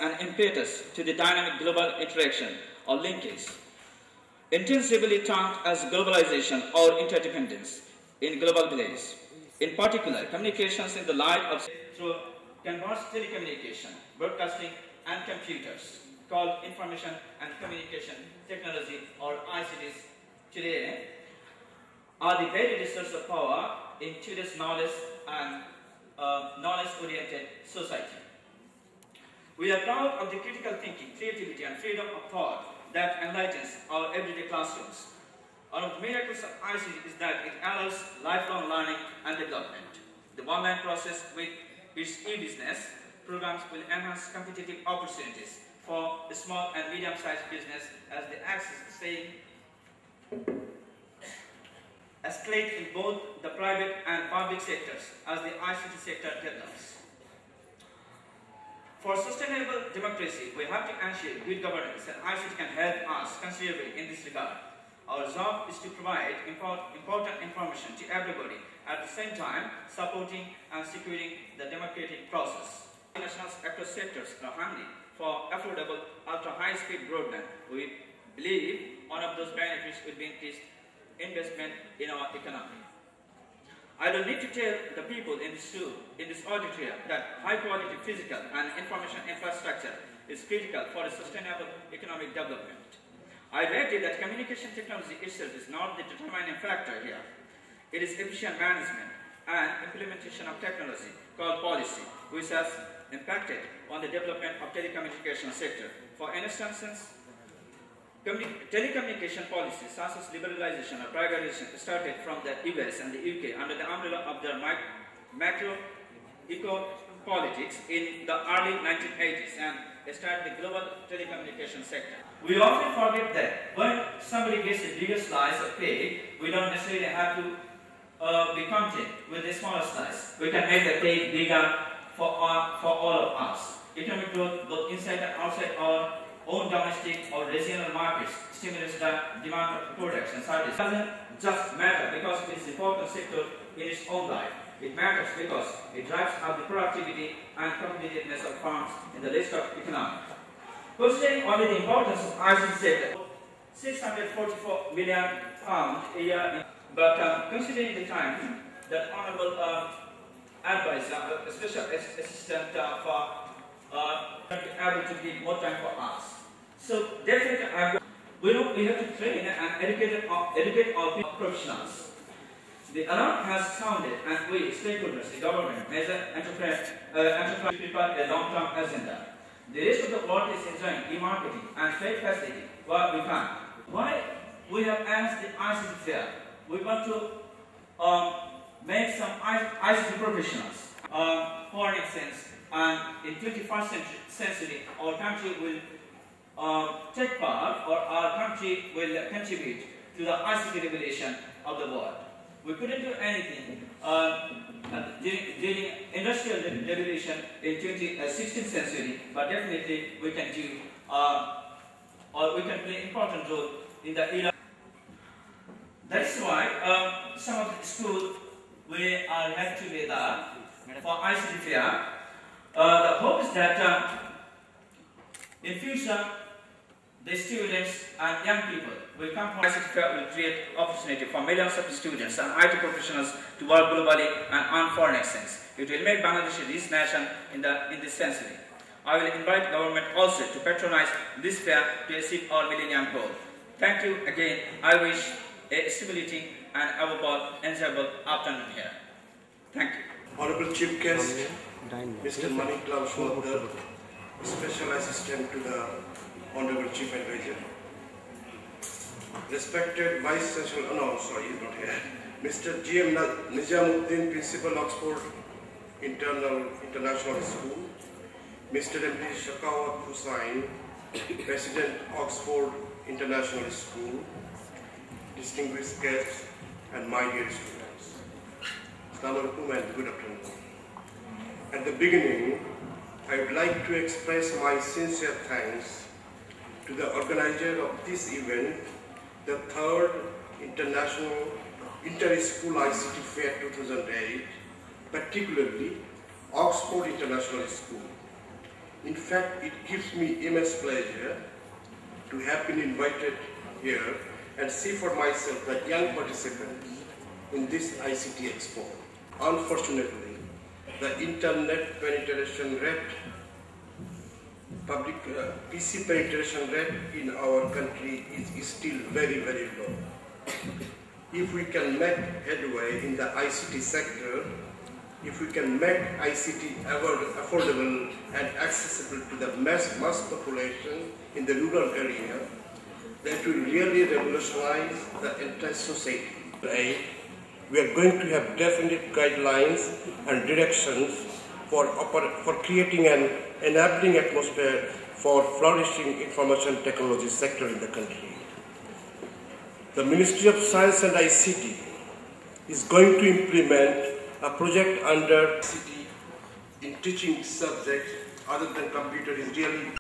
an impetus to the dynamic global interaction or linkage, intensively termed as globalization or interdependence in global village. In particular, communications in the light of through converged telecommunication, broadcasting, and computers, called information and communication technology or ICTs today, are the very source of power in today's knowledge and knowledge-oriented society. We are proud of the critical thinking, creativity, and freedom of thought that enlightens our everyday classrooms. One of the miracles of ICT is that it allows lifelong learning and development. The online process with its e-business programs will enhance competitive opportunities for the small and medium-sized business as they access the same escalate in both the private and public sectors as the ICT sector develops. For sustainable democracy, we have to ensure good governance, and ICT can help us considerably in this regard. Our job is to provide important information to everybody, at the same time supporting and securing the democratic process. Nationals across sectors are hungry for affordable ultra-high-speed broadband. We believe one of those benefits would be increased investment in our economy. I don't need to tell the people in this auditorium that high-quality physical and information infrastructure is critical for a sustainable economic development. I read that communication technology itself is not the determining factor here. It is efficient management and implementation of technology called policy, which has impacted on the development of telecommunication sector. For instance, telecommunication policies such as liberalization or privatization started from the US and the UK under the umbrella of their macro-eco-politics in the early 1980s and started the global telecommunication sector. We often forget that when somebody gets a bigger slice of cake, we don't necessarily have to be content with a smaller slice. We can make the cake bigger for all of us. Economic growth both inside and outside our own domestic or regional markets stimulates the demand of products and services. It doesn't just matter because it is an important sector in its own right. It matters because it drives up the productivity and competitiveness of firms in the rest of economy. Considering only the importance of ICT sector, 644 million pounds a year, but considering the time that Honourable Advisor, a special assistant for able to give more time for us. So definitely, we have to train and educate our professionals. The alarm has sounded, and we stakeholders, the government, major enterprise prepare a long-term agenda. The rest of the world is enjoying e-marketing and trade facility what we can. Why we have asked the ICT fair? We want to make some ICT professionals. For instance, and in 21st century, our country will take part, or our country will contribute to the ICT revolution of the world. We couldn't do anything during industrial revolution in 16th century, but definitely we can do, or we can play an important role in the era. That's why some of the schools we are led together for ICT fair. The hope is that in future, the students and young people will come from ICT fair will create opportunity for millions of students and IT professionals to work globally and earn foreign exchange. It will make Bangladesh a rich nation in this century. I will invite government also to patronize this fair to achieve our millennium goal. Thank you again. I wish a stimulating and above enjoyable afternoon here. Thank you. Honorable Chief Guest, Mr. Maniklam Shodhar, Special Assistant to the Honorable Chief Advisor. Respected Vice Chancellor, no, sorry, he's not here. Mr. G.M. Nijamuddin, Principal, Oxford International School. Mr. M.D. Shakawat Hussain, President, Oxford International School. Distinguished guests and my dear students. Assalamu alaikum and good afternoon. At the beginning, I would like to express my sincere thanks to the organizer of this event, the third International Inter-School ICT Fair 2008, particularly Oxford International School. In fact, it gives me immense pleasure to have been invited here and see for myself the young participants in this ICT Expo. Unfortunately, the internet penetration rate, public PC penetration rate in our country is still very, very low. If we can make headway in the ICT sector, if we can make ICT affordable and accessible to the mass population in the rural area, that will really revolutionize the entire society. We are going to have definite guidelines and directions for creating an enabling atmosphere for flourishing information technology sector in the country. The Ministry of Science and ICT is going to implement a project under ICT in teaching subjects other than computer is really